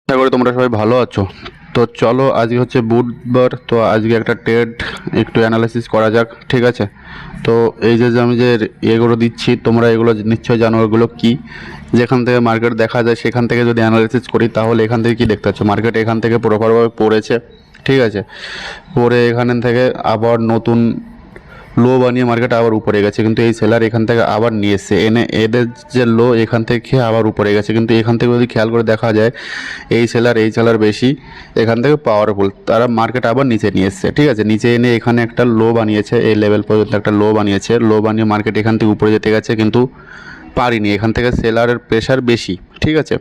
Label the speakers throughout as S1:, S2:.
S1: আশা করি তোমরা সবাই ভালো আছো। তো চলো, আজকে হচ্ছে বুধবার, তো আজকে একটা ট্রেড একটু অ্যানালাইসিস করা যাক, ঠিক আছে? তো এই যে আমি যে এগুলো দিচ্ছি, তোমরা এগুলো নিশ্চয়ই জানো এগুলো কি। যেখান থেকে মার্কেট দেখা যায় সেখান থেকে যদি অ্যানালাইসিস করি, তাহলে এখান থেকে কি দেখতে পাচ্ছ, মার্কেট এখান থেকে প্রপারভাবে পড়েছে, ঠিক আছে? পরে এখান থেকে আবার নতুন লো বানিয়ে মার্কেট আবার উপরে গেছে, কিন্তু এই সেলার এখান থেকে আবার নিয়ে এসছে, এনে এদের যে লো এখান থেকে খেয়ে আবার উপরে গেছে। কিন্তু এখান থেকে যদি খেয়াল করে দেখা যায়, এই সেলার বেশি এখান থেকে পাওয়ারফুল, তারা মার্কেট আবার নিচে নিয়ে এসছে, ঠিক আছে? নিচে এনে এখানে একটা লো বানিয়েছে, এই লেভেল পর্যন্ত একটা লো বানিয়েছে, লো বানিয়ে মার্কেট এখান থেকে উপরে যেতে গেছে, কিন্তু পারিনি, এখান থেকে সেলারের প্রেশার বেশি, ঠিক আছে?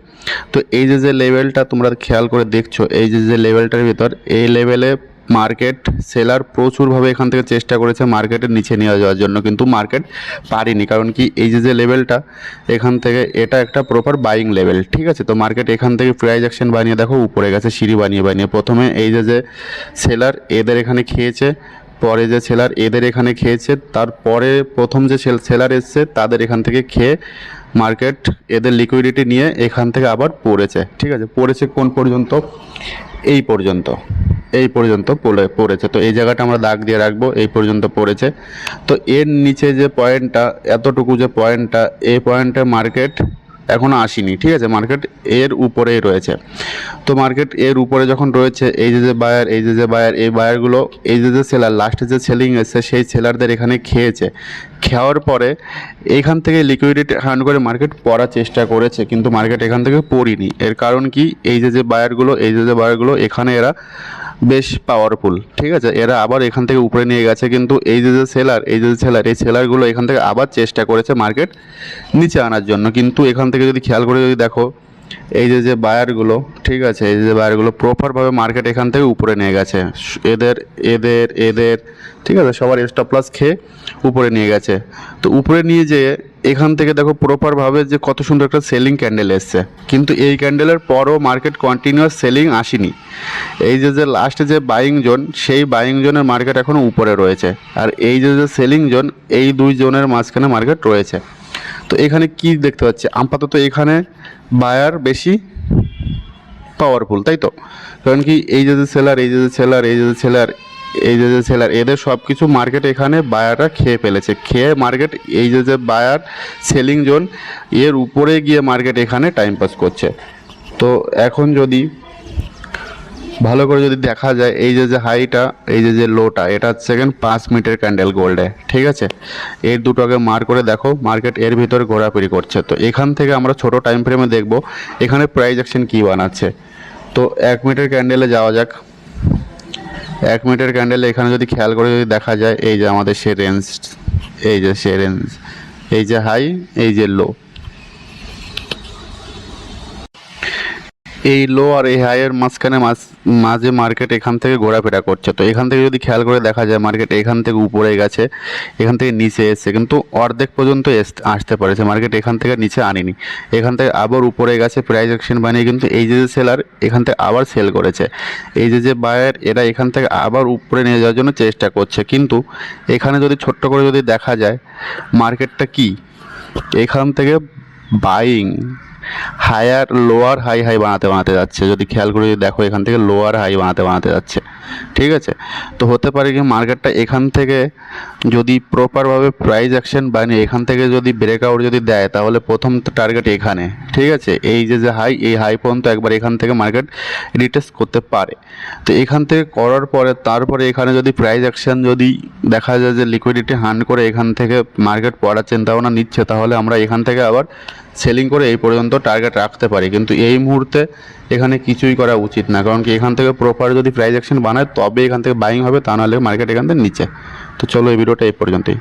S1: তো এই যে লেভেলটা তোমরা খেয়াল করে দেখছো, এই যে লেভেলটার ভিতর, এই লেভেলে মার্কেট সেলার প্রচুরভাবে এখান থেকে চেষ্টা করেছে মার্কেটের নিচে নিয়ে যাওয়ার জন্য, কিন্তু মার্কেট পারেনি। কারণ কি, এই যে লেভেলটা এখান থেকে, এটা একটা প্রপার বাইং লেভেল, ঠিক আছে? তো মার্কেট এখান থেকে প্রাইস অ্যাকশন বানিয়ে দেখো উপরে গেছে, সিঁড়ি বানিয়ে বানিয়ে প্রথমে এই যে সেলার এদের এখানে খেয়েছে, পরে যে সেলার এদের এখানে খেয়েছে, তারপরে প্রথম যে সেলার এসছে তাদের এখান থেকে খেয়ে মার্কেট এদের লিকুইডিটি নিয়ে এখান থেকে আবার পড়েছে, ঠিক আছে? পড়েছে কোন পর্যন্ত? এই পর্যন্ত, এই পর্যন্ত পড়েছে। তো এই জায়গাটা আমরা দাগ দিয়ে রাখবো, এই পর্যন্ত পড়েছে। তো এর নিচে যে পয়েন্টটা, এতটুকু যে পয়েন্টটা, এই পয়েন্টে মার্কেট এখনও আসেনি, ঠিক আছে? মার্কেট এর উপরেই রয়েছে। তো মার্কেট এর উপরে যখন রয়েছে, এই যে বায়ার, এই যে বায়ার, এই বায়ারগুলো, এই যে সেলার লাস্টে যে সেলিং এসছে, সেই সেলারদের এখানে খেয়েছে। খাওয়ার পরে এইখান থেকে লিকুইডিটি হার্ন করে মার্কেট পড়ার চেষ্টা করেছে, কিন্তু মার্কেট এখান থেকে পড়িনি। এর কারণ কি, এই যে বায়ারগুলো, এই যে বায়ারগুলো এখানে এরা বেশ পাওয়ারফুল, ঠিক আছে? এরা আবার এখান থেকে উপরে নিয়ে গেছে, কিন্তু এই যে সেলার, এই যে সেলার, এই সেলারগুলো এখান থেকে আবার চেষ্টা করেছে মার্কেট নিচে আনার জন্য। কিন্তু এখান থেকে যদি খেয়াল করে যদি দেখো, এই যে বায়ারগুলো, ঠিক আছে, এই যে বায়ারগুলো প্রপারভাবে মার্কেট এখান থেকে উপরে নিয়ে গেছে, এদের এদের এদের, ঠিক আছে, সবার স্টপ লস খেয়ে উপরে নিয়ে গেছে। তো উপরে নিয়ে যেয়ে এখান থেকে দেখো প্রপারভাবে যে কত সুন্দর একটা সেলিং ক্যান্ডেল এসছে, কিন্তু এই ক্যান্ডেলের পরও মার্কেট কন্টিনিউয়াস সেলিং আসেনি। এই যে লাস্টে যে বাইং জোন, সেই বাইং জোনের মার্কেট এখনও উপরে রয়েছে, আর এই যে সেলিং জোন, এই দুই জোনের মাঝখানে মার্কেট রয়েছে। তো এখানে কি দেখতে পাচ্ছি, আপাতত এখানে বায়ার বেশি পাওয়ারফুল, তাই তো? কারণ কি, এই যে সেলার, এই যে সেলার, এই যে সেলার, এই যে সেলার, এদের সব কিছু মার্কেট এখানে বায়াররা খেয়ে ফেলেছে। খেয়ে মার্কেট এই যে বায়ার সেলিং জোন, এর উপরে গিয়ে মার্কেট এখানে টাইম পাস করছে। তো এখন যদি ভালো করে যদি দেখা যায়, এই যে হাইটা, এই যে লোটা, এটা হচ্ছে 5 মিনিটের ক্যান্ডেল গোল্ডে, ঠিক আছে? এর দুটোকে মার করে দেখো, মার্কেট এর ভিতরে ঘোরাফেরি করছে। তো এখান থেকে আমরা ছোট টাইম ফ্রেমে দেখব এখানে প্রাইস অ্যাকশন কী বানাচ্ছে। তো 1 মিনিটের ক্যান্ডেলে যাওয়া যাক। 1 মিনিটের ক্যান্ডেলে এখানে যদি খেয়াল করে যদি দেখা যায়, এই যে আমাদের সে রেঞ্জ, এই যে সে রেঞ্জ, এই যে হাই, এই যে লো, এই লো আর এই হাইয়ের মাঝখানে মাঝে মার্কেট এখান থেকে ঘোরাফেরা করছে। তো এখান থেকে যদি খেয়াল করে দেখা যায়, মার্কেট এখান থেকে উপরে গেছে, এখান থেকে নিচে এসছে, কিন্তু অর্ধেক পর্যন্ত আসতে পারেছে, মার্কেট এখান থেকে নিচে আনেনি। এখান থেকে আবার উপরে গেছে প্রাইস অ্যাকশন বানিয়ে, কিন্তু এই যে সেলার এখান থেকে আবার সেল করেছে। এই যে বায়ার, এরা এখান থেকে আবার উপরে নিয়ে যাওয়ার জন্য চেষ্টা করছে। কিন্তু এখানে যদি ছোট্ট করে যদি দেখা যায়, মার্কেটটা কি এখান থেকে buying higher lower high high বানাতে যাচ্ছে। যদি খেয়াল করে যদি দেখো, এখান থেকে লোয়ার হাই বানাতে যাচ্ছে, ঠিক আছে? তো হতে পারে কি, মার্কেটটা এখান থেকে যদি প্রপারভাবে প্রাইস অ্যাকশন বানিয়ে এখান থেকে যদি ব্রেকআউট যদি দেয়, তাহলে প্রথম টার্গেট এখানে, ঠিক আছে? এই যে হাই, এই হাই পর্যন্ত একবার এখান থেকে মার্কেট রিটেস্ট করতে পারে। তো এখান থেকে করার পরে তারপরে এখানে যদি প্রাইস অ্যাকশন যদি দেখা যায় যে লিকুইডিটি হান্ড করে এখান থেকে মার্কেট পড়ার চিন্তাভাবনা নিচ্ছে, তাহলে আমরা এখান থেকে আবার সেলিং করে এই পর্যন্ত টার্গেট রাখতে পারি। কিন্তু এই মুহূর্তে এখানে কিছুই করা উচিত না, কারণ কি এখান থেকে প্রপার যদি প্রাইস অ্যাকশন বানায় তবে এখান থেকে বাইং হবে, তা নাহলে মার্কেট এখান থেকে নিচে। তো চলো, এই ভিডিওটা এই পর্যন্তই।